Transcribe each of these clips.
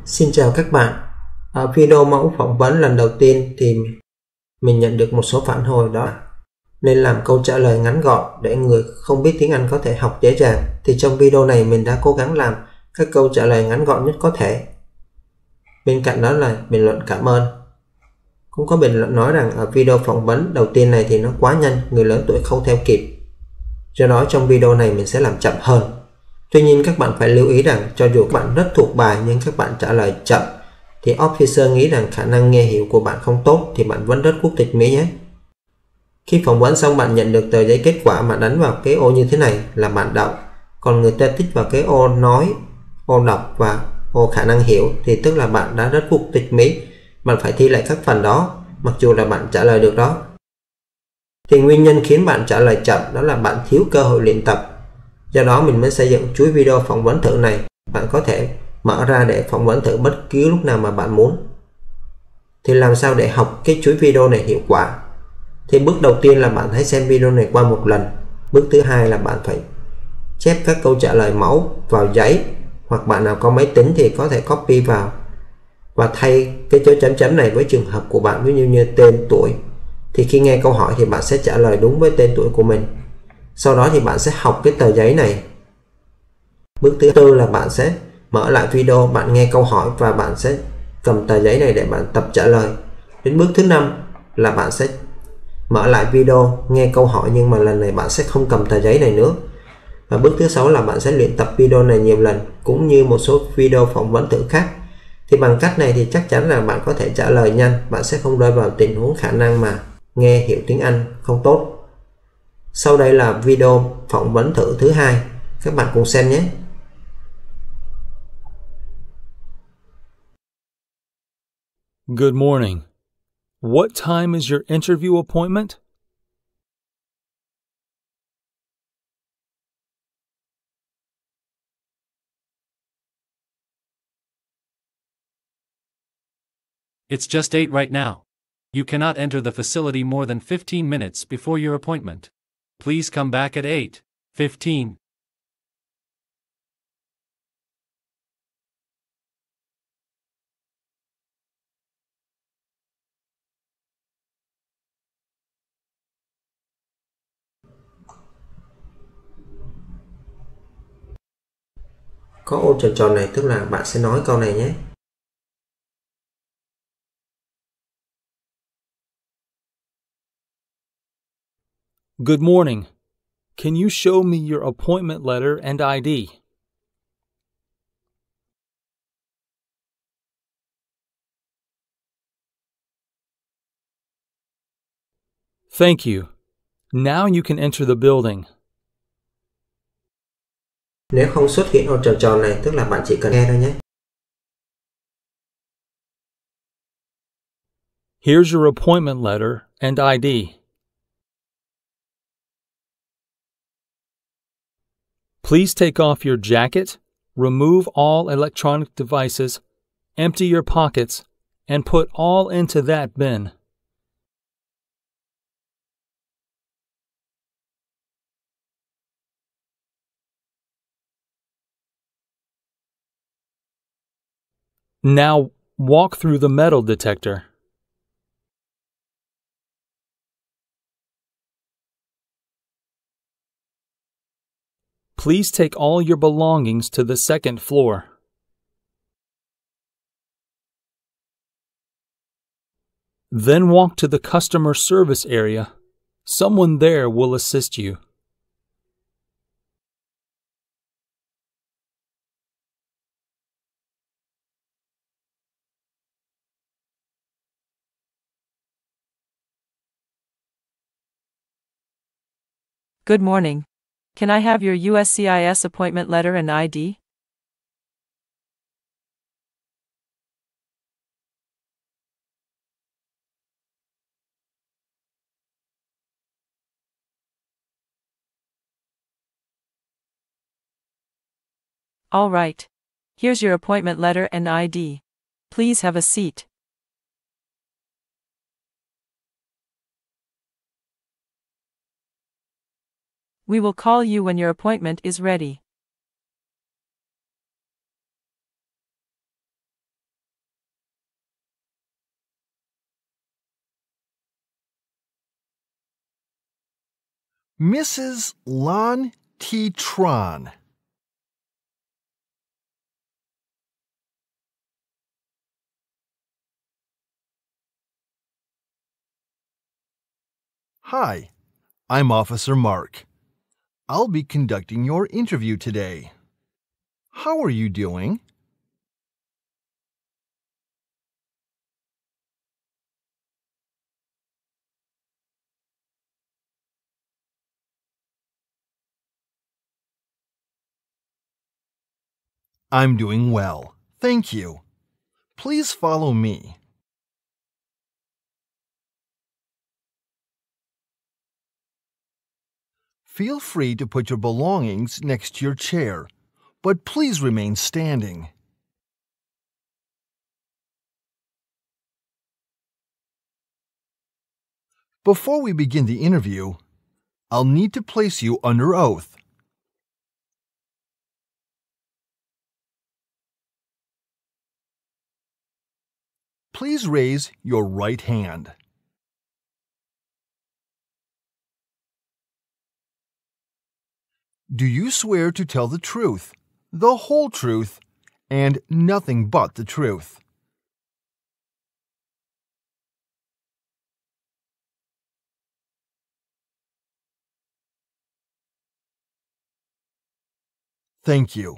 Xin chào các bạn. Ở video mẫu phỏng vấn lần đầu tiên thì mình nhận được một số phản hồi đó nên làm câu trả lời ngắn gọn để người không biết tiếng Anh có thể học dễ dàng. Thì trong video này mình đã cố gắng làm các câu trả lời ngắn gọn nhất có thể. Bên cạnh đó là bình luận cảm ơn. Cũng có bình luận nói rằng ở video phỏng vấn đầu tiên này thì nó quá nhanh, người lớn tuổi không theo kịp. Do đó trong video này mình sẽ làm chậm hơn. Tuy nhiên các bạn phải lưu ý rằng cho dù các bạn rất thuộc bài nhưng các bạn trả lời chậm thì officer nghĩ rằng khả năng nghe hiểu của bạn không tốt thì bạn vẫn rớt quốc tịch Mỹ nhé. Khi phỏng vấn xong bạn nhận được tờ giấy kết quả mà đánh vào cái ô như thế này là bạn đậu. Còn người ta tích vào cái ô nói, ô đọc và ô khả năng hiểu thì tức là bạn đã rớt quốc tịch Mỹ. Bạn phải thi lại các phần đó mặc dù là bạn trả lời được đó. Thì nguyên nhân khiến bạn trả lời chậm đó là bạn thiếu cơ hội luyện tập. Do đó mình mới xây dựng chuỗi video phỏng vấn thử này. Bạn có thể mở ra để phỏng vấn thử bất cứ lúc nào mà bạn muốn. Thì làm sao để học cái chuỗi video này hiệu quả? Thì bước đầu tiên là bạn hãy xem video này qua một lần. Bước thứ hai là bạn phải chép các câu trả lời mẫu vào giấy, hoặc bạn nào có máy tính thì có thể copy vào và thay cái dấu chấm chấm này với trường hợp của bạn, ví dụ như tên tuổi. Thì khi nghe câu hỏi thì bạn sẽ trả lời đúng với tên tuổi của mình. Sau đó thì bạn sẽ học cái tờ giấy này. Bước thứ tư là bạn sẽ mở lại video, bạn nghe câu hỏi và bạn sẽ cầm tờ giấy này để bạn tập trả lời. Đến bước thứ năm là bạn sẽ mở lại video, nghe câu hỏi nhưng mà lần này bạn sẽ không cầm tờ giấy này nữa. Và bước thứ sáu là bạn sẽ luyện tập video này nhiều lần cũng như một số video phỏng vấn thử khác. Thì bằng cách này thì chắc chắn là bạn có thể trả lời nhanh, bạn sẽ không rơi vào tình huống khả năng mà nghe hiểu tiếng Anh không tốt. Sau đây là video phỏng vấn thử thứ hai, các bạn cùng xem nhé. Good morning. What time is your interview appointment? It's just 8 right now. You cannot enter the facility more than 15 minutes before your appointment. Please come back at 8:15. Có ô tròn tròn này tức là bạn sẽ nói câu này nhé. Good morning. Can you show me your appointment letter and ID? Thank you. Now you can enter the building. Nếu không xuất hiện ô tròn tròn này tức là bạn chỉ cần nghe thôi nhé. Here's your appointment letter and ID. Please take off your jacket, remove all electronic devices, empty your pockets, and put all into that bin. Now walk through the metal detector. Please take all your belongings to the second floor. Then walk to the customer service area. Someone there will assist you. Good morning. Can I have your USCIS appointment letter and ID? All right. Here's your appointment letter and ID. Please have a seat. We will call you when your appointment is ready. Mrs. Lon T. Tron. Hi, I'm Officer Mark. I'll be conducting your interview today. How are you doing? I'm doing well, thank you. Please follow me. Feel free to put your belongings next to your chair, but please remain standing. Before we begin the interview, I'll need to place you under oath. Please raise your right hand. Do you swear to tell the truth, the whole truth, and nothing but the truth? Thank you.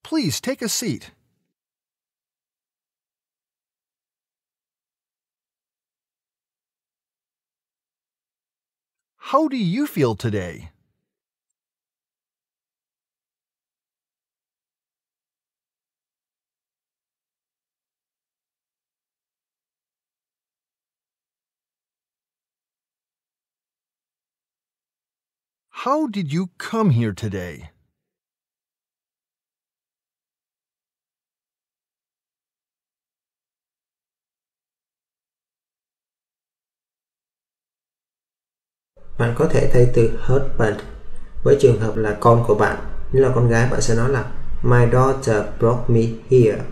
Please take a seat. How do you feel today? How did you come here today? Bạn có thể thay từ husband với trường hợp là con của bạn. Nếu là con gái, bạn sẽ nói là My daughter brought me here.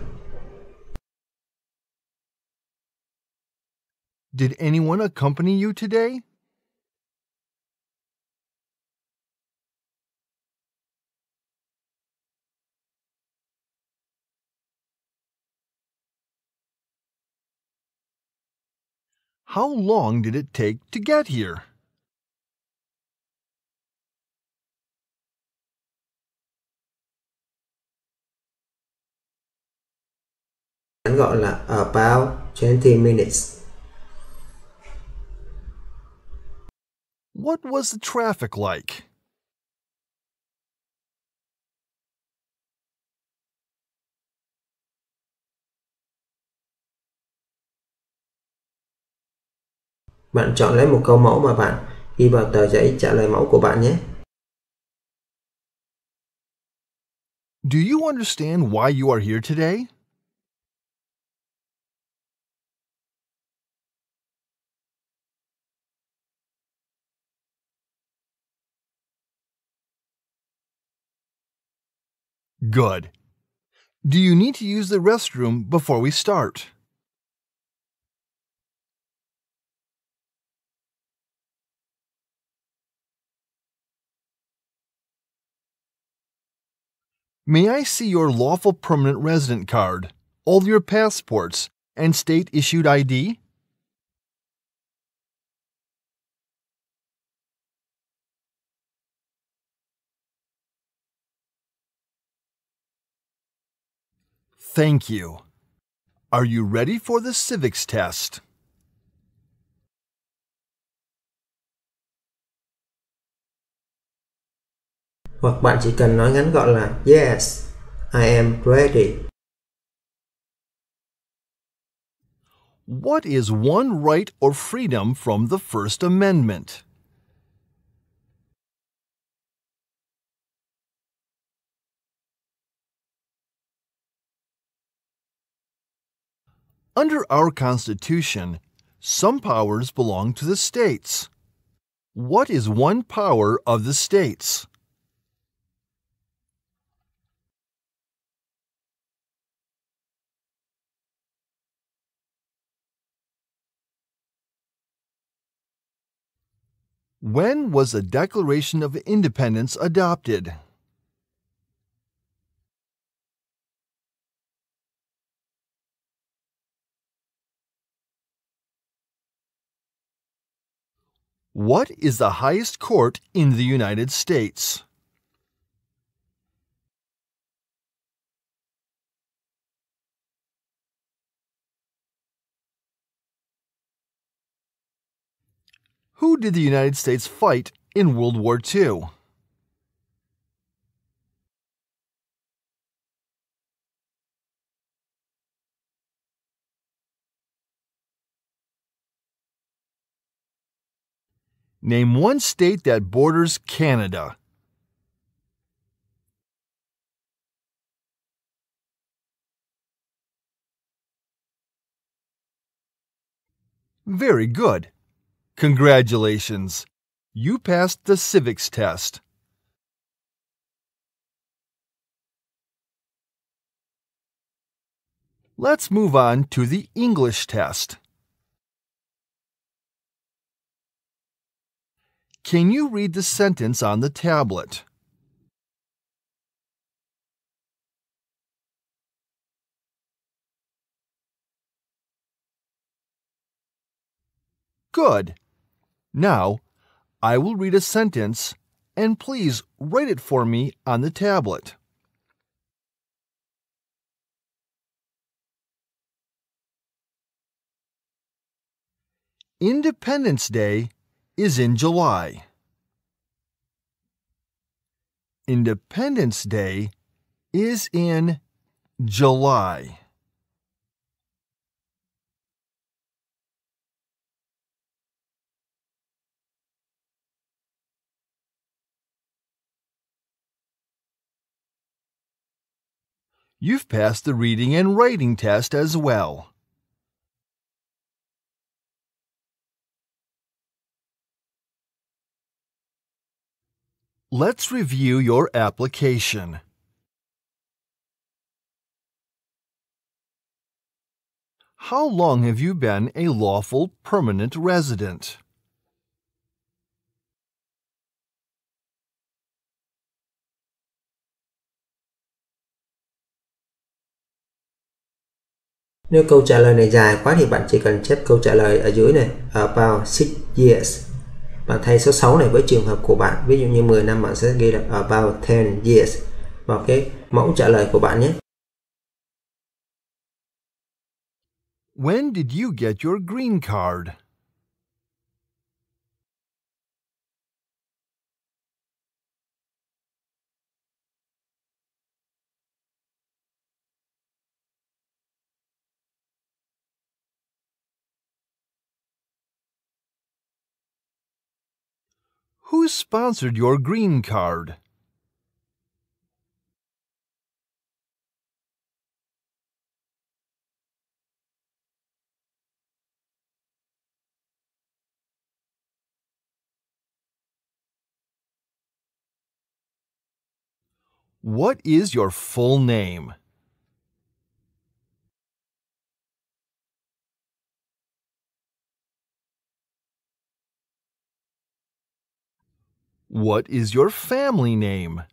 Did anyone accompany you today? How long did it take to get here? Ngắn gọn là about 20 minutes. What was the traffic like? Bạn chọn lấy một câu mẫu mà bạn ghi vào tờ giấy trả lời mẫu của bạn nhé. Do you understand why you are here today? Good. Do you need to use the restroom before we start? May I see your lawful permanent resident card, all your passports, and state-issued ID? Thank you. Are you ready for the civics test? Hoặc bạn chỉ cần nói ngắn gọn là Yes, I am ready. What is one right or freedom from the First Amendment? Under our Constitution, some powers belong to the states. What is one power of the states? When was the Declaration of Independence adopted? What is the highest court in the United States? Who did the United States fight in World War II? Name one state that borders Canada. Very good. Congratulations. You passed the civics test. Let's move on to the English test. Can you read the sentence on the tablet? Good. Now, I will read a sentence, and please write it for me on the tablet. Independence Day is in July. Independence Day is in July. You've passed the reading and writing test as well. Let's review your application. How long have you been a lawful permanent resident? Nếu câu trả lời này dài quá thì bạn chỉ cần chép câu trả lời ở dưới này, about 6 years. Bạn thay số 6 này với trường hợp của bạn. Ví dụ như 10 năm bạn sẽ ghi là about 10 years vào cái mẫu trả lời của bạn nhé. When did you get your green card? Who sponsored your green card? What is your full name? What is your family name?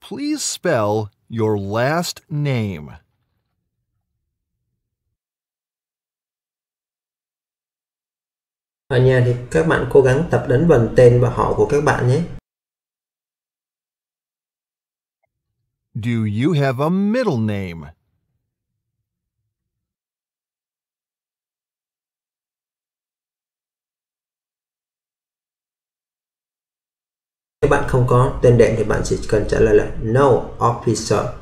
Please spell your last name. Ở nhà thì các bạn cố gắng tập đánh vần tên và họ của các bạn nhé. Do you have a middle name? Nếu bạn không có tên đệm thì bạn chỉ cần trả lời là no officer.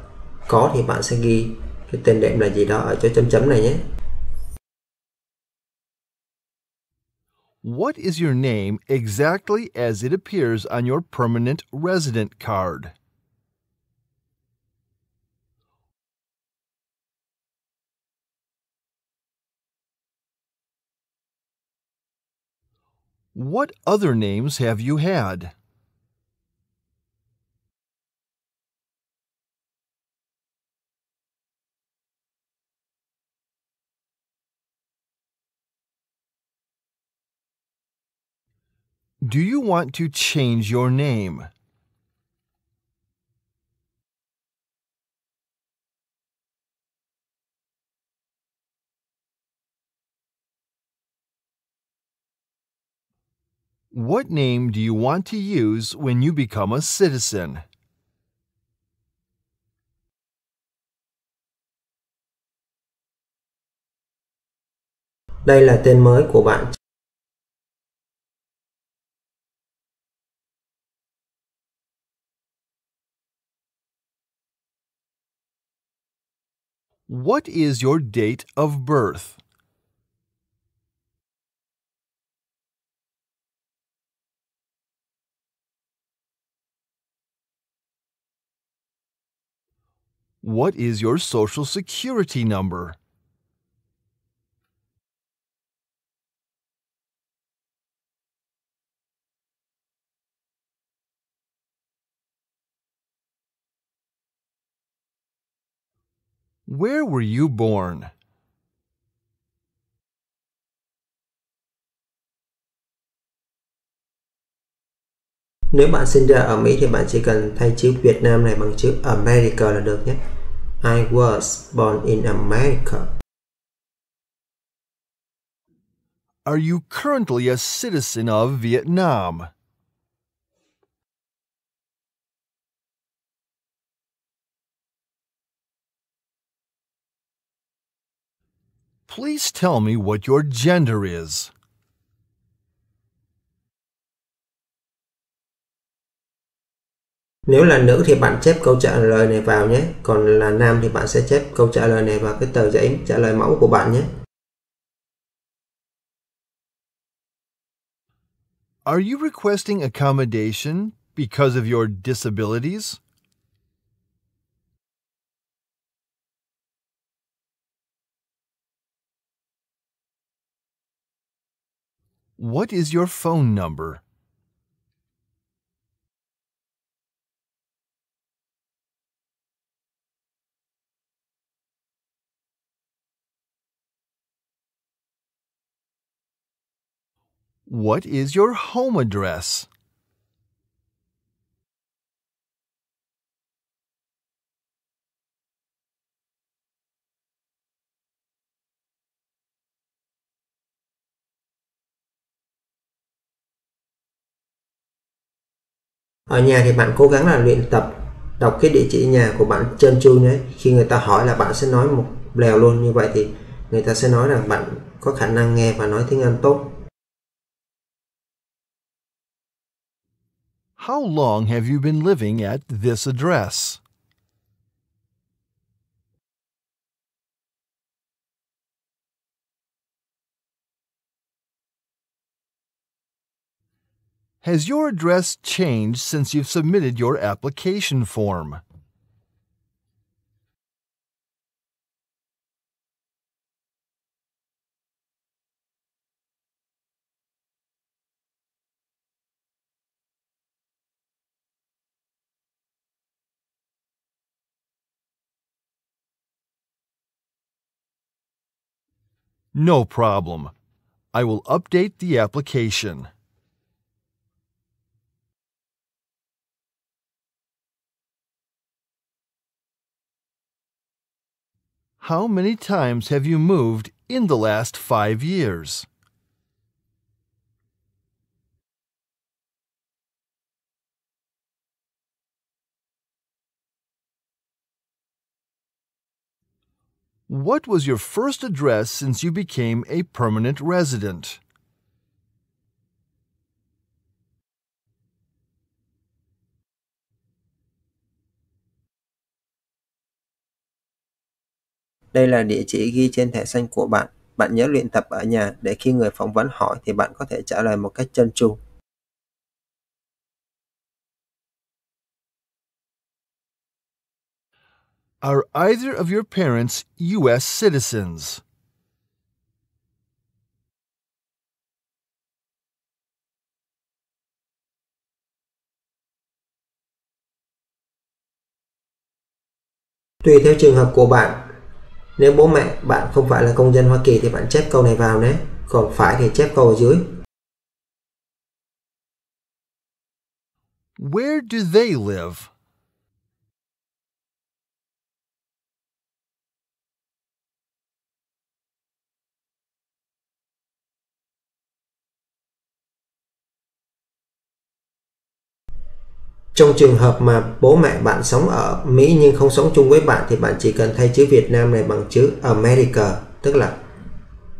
Có thì bạn sẽ ghi cái tên đệm là gì đó ở chỗ chấm chấm này nhé. What is your name exactly as it appears on your permanent resident card? What other names have you had? Do you want to change your name? What name do you want to use when you become a citizen? Đây là tên mới của bạn. What is your date of birth? What is your social security number? Where were you born? Nếu bạn sinh ra ở Mỹ thì bạn chỉ cần thay chữ Việt Nam này bằng chữ America là được nhé. I was born in America. Are you currently a citizen of Vietnam? Please tell me what your gender is. Nếu là nữ thì bạn chép câu trả lời này vào nhé. Còn là nam thì bạn sẽ chép câu trả lời này vào cái tờ giấy trả lời mẫu của bạn nhé. Are you requesting accommodation because of your disabilities? What is your phone number? What is your home address? Ở nhà thì bạn cố gắng là luyện tập đọc cái địa chỉ nhà của bạn trơn tru nhé. Khi người ta hỏi là bạn sẽ nói một lèo luôn, như vậy thì người ta sẽ nói rằng bạn có khả năng nghe và nói tiếng Anh tốt. How long have you been living at this address? Has your address changed since you've submitted your application form? No problem. I will update the application. How many times have you moved in the last 5 years? What was your first address since you became a permanent resident? Đây là địa chỉ ghi trên thẻ xanh của bạn. Bạn nhớ luyện tập ở nhà để khi người phỏng vấn hỏi thì bạn có thể trả lời một cách trơn tru. Are either of your parents U.S. citizens? Tùy theo trường hợp của bạn. Nếu bố mẹ bạn không phải là công dân Hoa Kỳ thì bạn chép câu này vào nhé. Còn phải thì chép câu ở dưới. Where do they live? Trong trường hợp mà bố mẹ bạn sống ở Mỹ nhưng không sống chung với bạn thì bạn chỉ cần thay chữ Việt Nam này bằng chữ America, tức là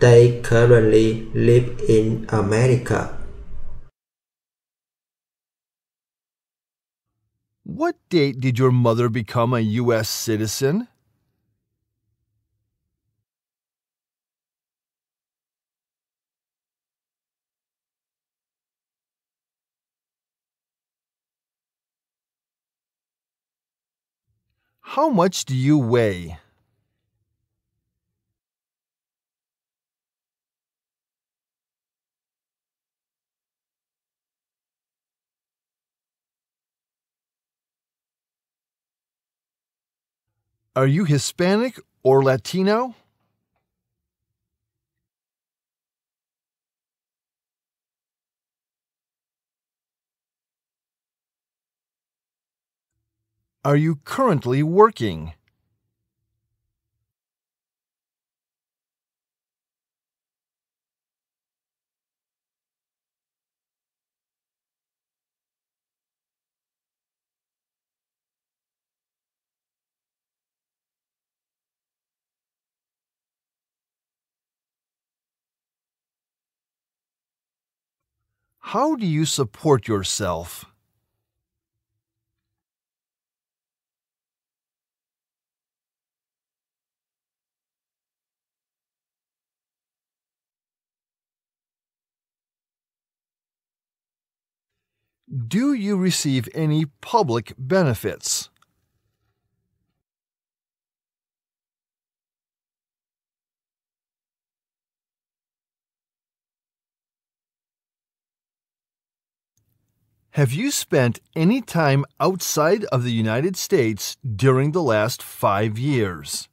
They currently live in America. What date did your mother become a U.S. citizen? How much do you weigh? Are you Hispanic or Latino? Are you currently working? How do you support yourself? Do you receive any public benefits? Have you spent any time outside of the United States during the last 5 years?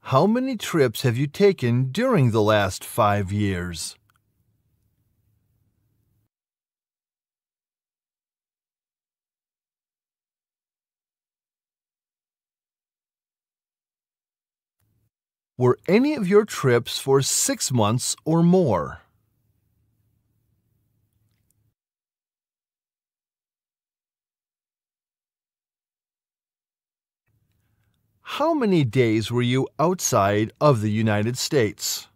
How many trips have you taken during the last 5 years? Were any of your trips for 6 months or more? How many days were you outside of the United States?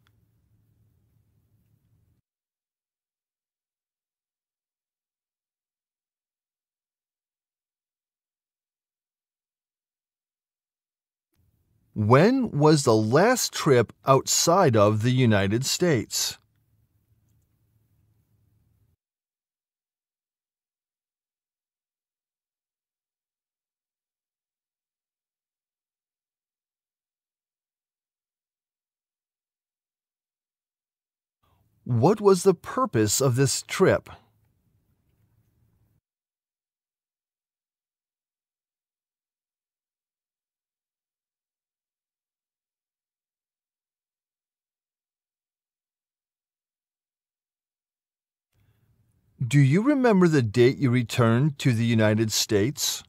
When was the last trip outside of the United States? What was the purpose of this trip? Do you remember the date you returned to the United States?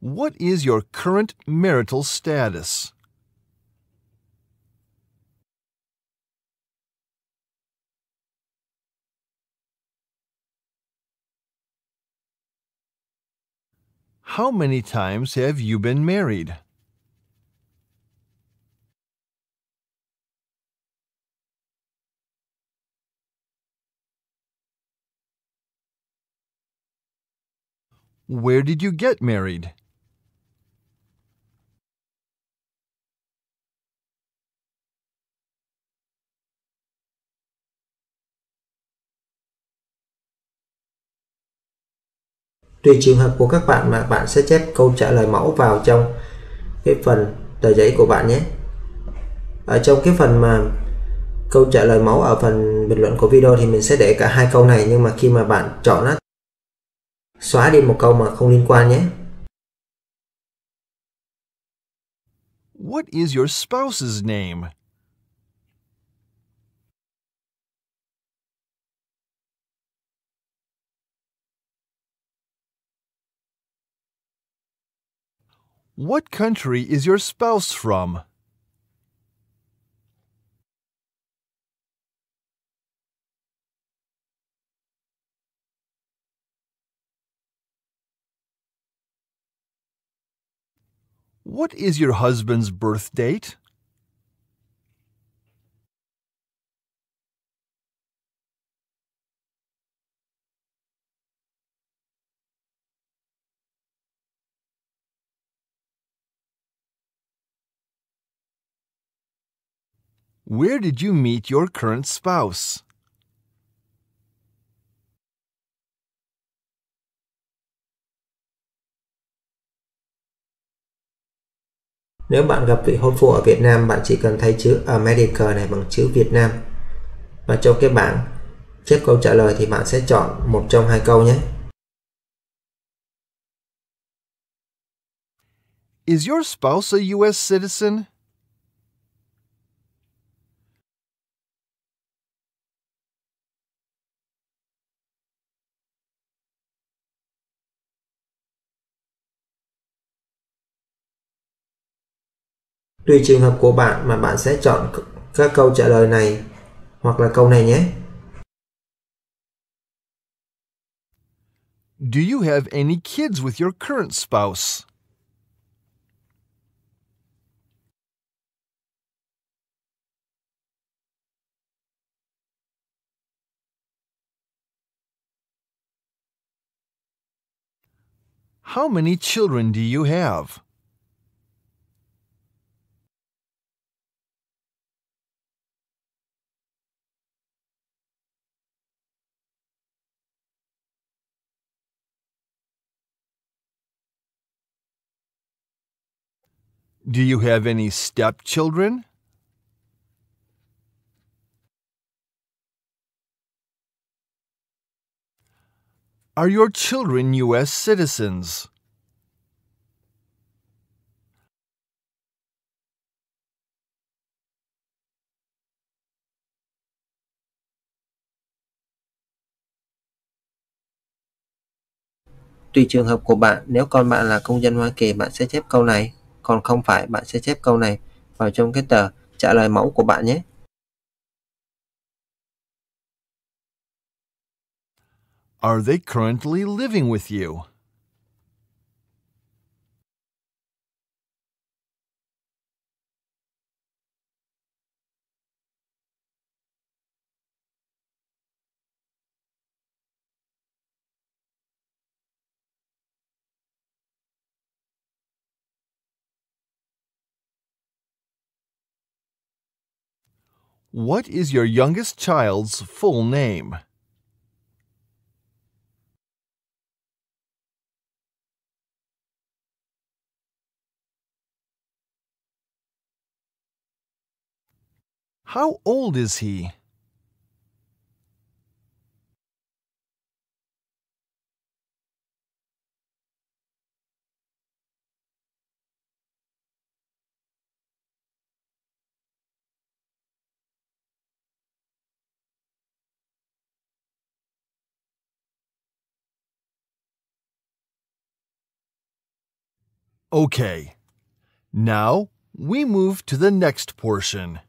What is your current marital status? How many times have you been married? Where did you get married? Tùy trường hợp của các bạn mà bạn sẽ chép câu trả lời mẫu vào trong cái phần tờ giấy của bạn nhé. Ở trong cái phần mà câu trả lời mẫu ở phần bình luận của video thì mình sẽ để cả hai câu này, nhưng mà khi mà bạn chọn á, xóa đi một câu mà không liên quan nhé. What is your spouse's name? What country is your spouse from? What is your husband's birth date? Where did you meet your current spouse? Nếu bạn gặp vị hôn phu ở Việt Nam, bạn chỉ cần thay chữ America này bằng chữ Việt Nam. Và trong cái bảng chép câu trả lời thì bạn sẽ chọn một trong hai câu nhé. Is your spouse a U.S. citizen? Tùy trường hợp của bạn mà bạn sẽ chọn các câu trả lời này hoặc là câu này nhé. Do you have any kids with your current spouse? How many children do you have? Do you have any stepchildren? Are your children U.S. citizens? Tùy trường hợp của bạn, nếu con bạn là công dân Hoa Kỳ, bạn sẽ chép câu này, còn không phải, bạn sẽ chép câu này vào trong cái tờ trả lời mẫu của bạn nhé. Are they currently living with you? What is your youngest child's full name? How old is he? Okay, now we move to the next portion.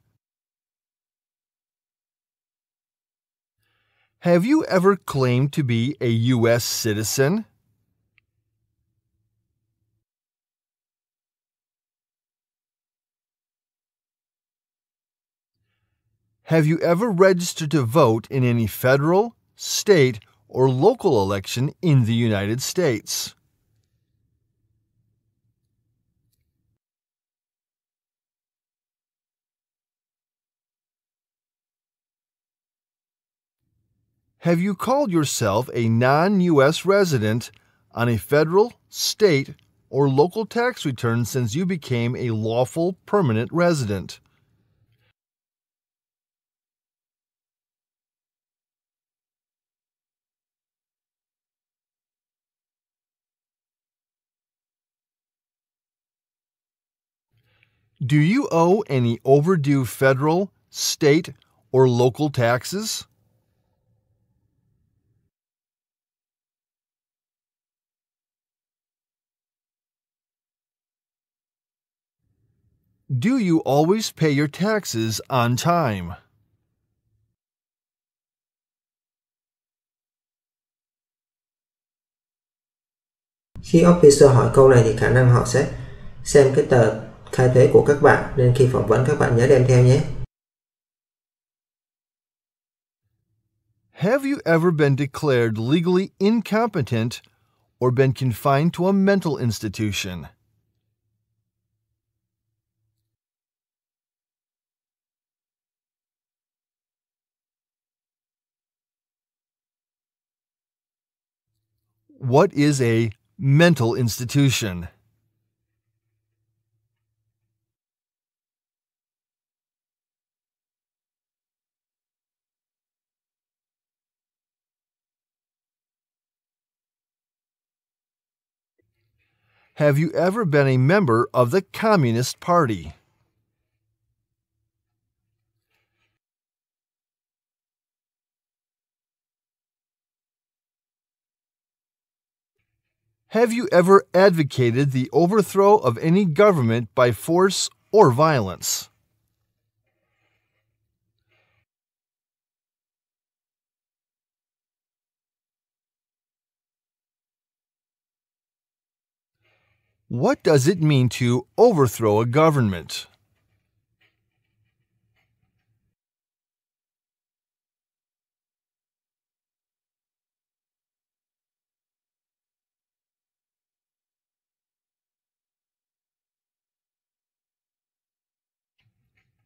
Have you ever claimed to be a U.S. citizen? Have you ever registered to vote in any federal, state, or local election in the United States? Have you called yourself a non-U.S. resident on a federal, state, or local tax return since you became a lawful permanent resident? Do you owe any overdue federal, state, or local taxes? Do you always pay your taxes on time? Khi officer hỏi câu này thì khả năng họ sẽ xem cái tờ khai thuế của các bạn, nên khi phỏng vấn các bạn nhớ đem theo nhé. Have you ever been declared legally incompetent or been confined to a mental institution? What is a mental institution? Have you ever been a member of the Communist Party? Have you ever advocated the overthrow of any government by force or violence? What does it mean to overthrow a government?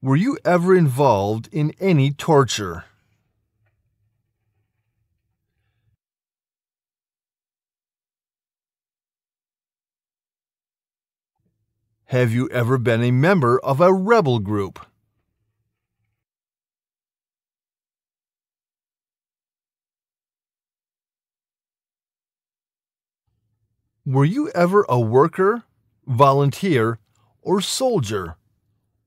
Were you ever involved in any torture? Have you ever been a member of a rebel group? Were you ever a worker, volunteer, or soldier?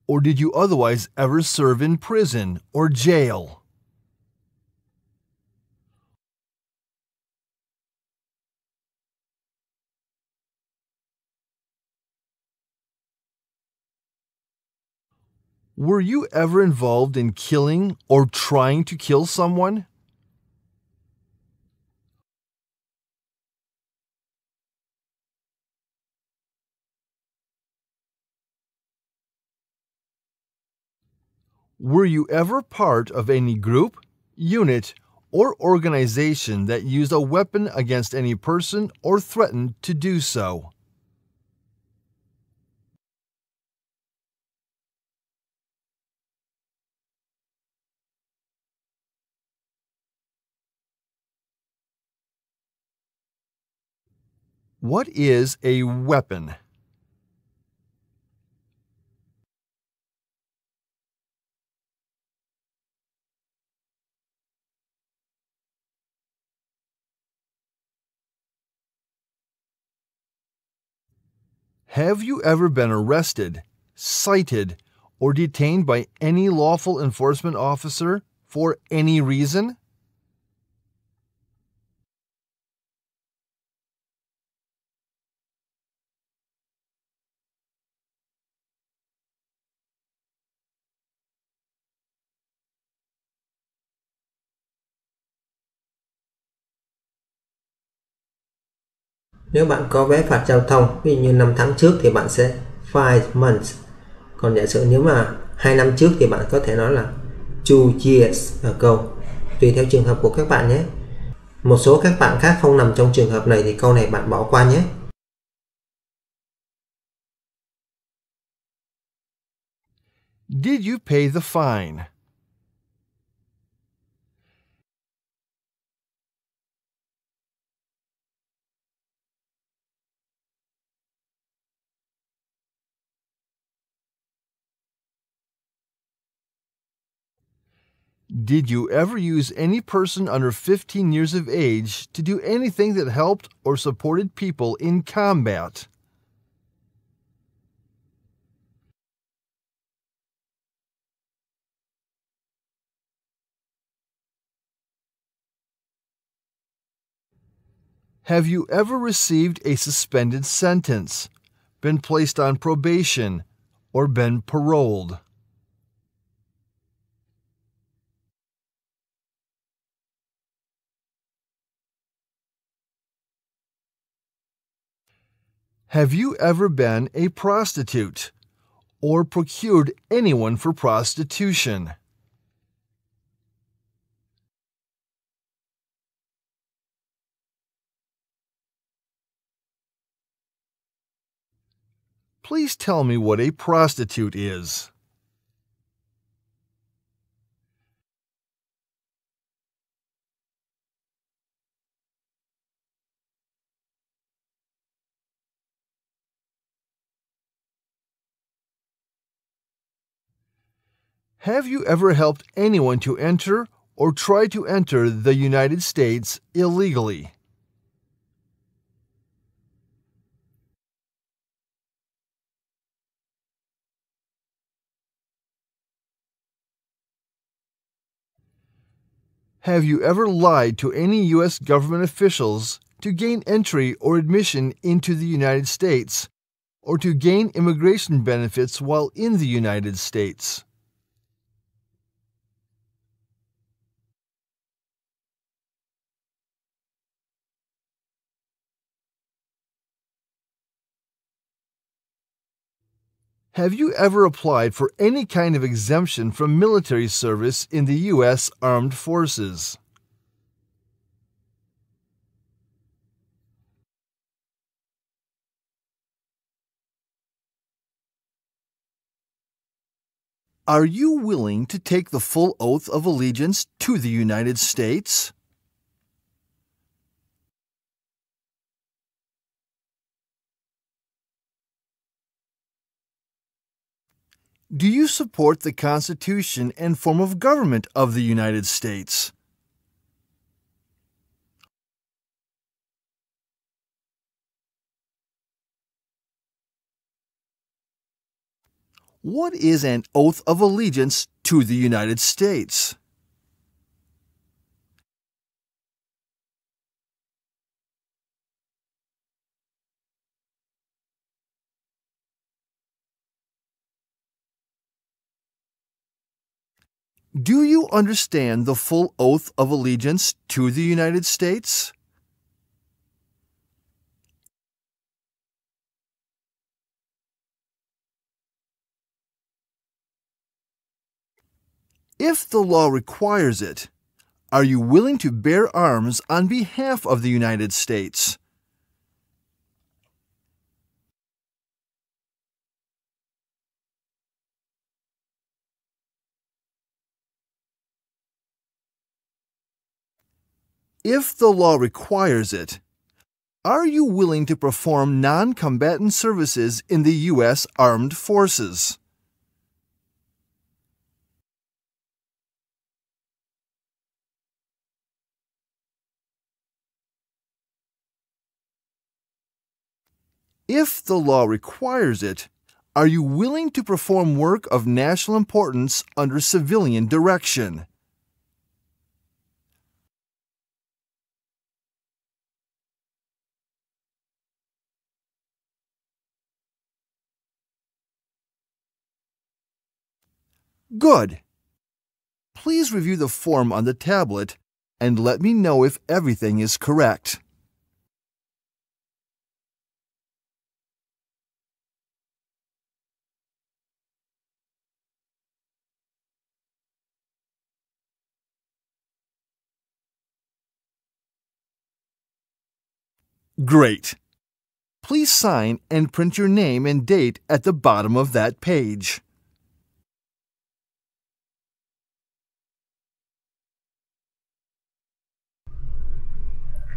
Or did you otherwise ever serve in prison or jail? Were you ever involved in killing or trying to kill someone? Were you ever part of any group, unit, or organization that used a weapon against any person or threatened to do so? What is a weapon? Have you ever been arrested, cited, or detained by any lawful enforcement officer for any reason? Nếu bạn có vé phạt giao thông, ví dụ như 5 tháng trước thì bạn sẽ 5 months. Còn giả sử nếu mà 2 năm trước thì bạn có thể nói là 2 years ago. Tùy theo trường hợp của các bạn nhé. Một số các bạn khác không nằm trong trường hợp này thì câu này bạn bỏ qua nhé. Did you pay the fine? Did you ever use any person under 15 years of age to do anything that helped or supported people in combat? Have you ever received a suspended sentence, been placed on probation, or been paroled? Have you ever been a prostitute or procured anyone for prostitution? Please tell me what a prostitute is. Have you ever helped anyone to enter or try to enter the United States illegally? Have you ever lied to any U.S. government officials to gain entry or admission into the United States, or to gain immigration benefits while in the United States? Have you ever applied for any kind of exemption from military service in the U.S. Armed Forces? Are you willing to take the full oath of allegiance to the United States? Do you support the Constitution and form of government of the United States? What is an oath of allegiance to the United States? Do you understand the full oath of allegiance to the United States? If the law requires it, are you willing to bear arms on behalf of the United States? If the law requires it, are you willing to perform non-combatant services in the U.S. Armed Forces? If the law requires it, are you willing to perform work of national importance under civilian direction? Good. Please review the form on the tablet and let me know if everything is correct. Great. Please sign and print your name and date at the bottom of that page.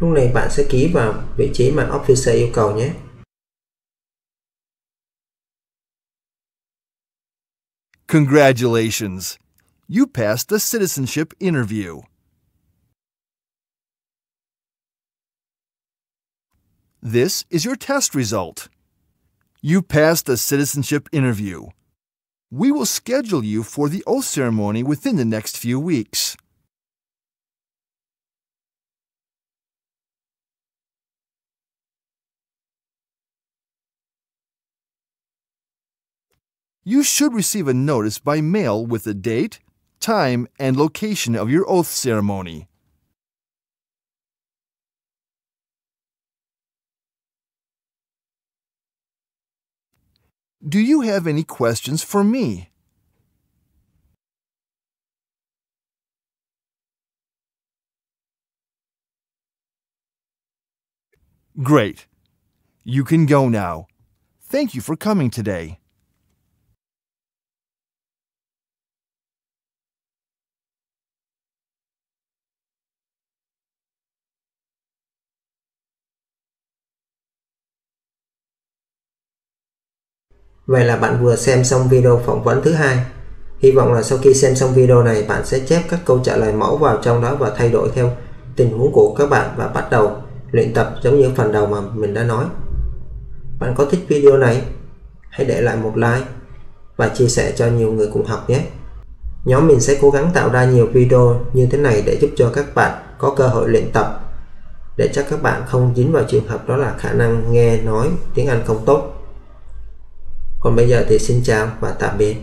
Lúc này bạn sẽ ký vào vị trí mà officer yêu cầu nhé. Congratulations! You passed the citizenship interview. This is your test result. You passed the citizenship interview. We will schedule you for the oath ceremony within the next few weeks. You should receive a notice by mail with the date, time, and location of your oath ceremony. Do you have any questions for me? Great. You can go now. Thank you for coming today. Vậy là bạn vừa xem xong video phỏng vấn thứ hai. Hy vọng là sau khi xem xong video này, bạn sẽ chép các câu trả lời mẫu vào trong đó và thay đổi theo tình huống của các bạn và bắt đầu luyện tập giống như phần đầu mà mình đã nói. Bạn có thích video này? Hãy để lại một like và chia sẻ cho nhiều người cùng học nhé. Nhóm mình sẽ cố gắng tạo ra nhiều video như thế này để giúp cho các bạn có cơ hội luyện tập, để cho các bạn không dính vào trường hợp đó là khả năng nghe nói tiếng Anh không tốt. Còn bây giờ thì xin chào và tạm biệt.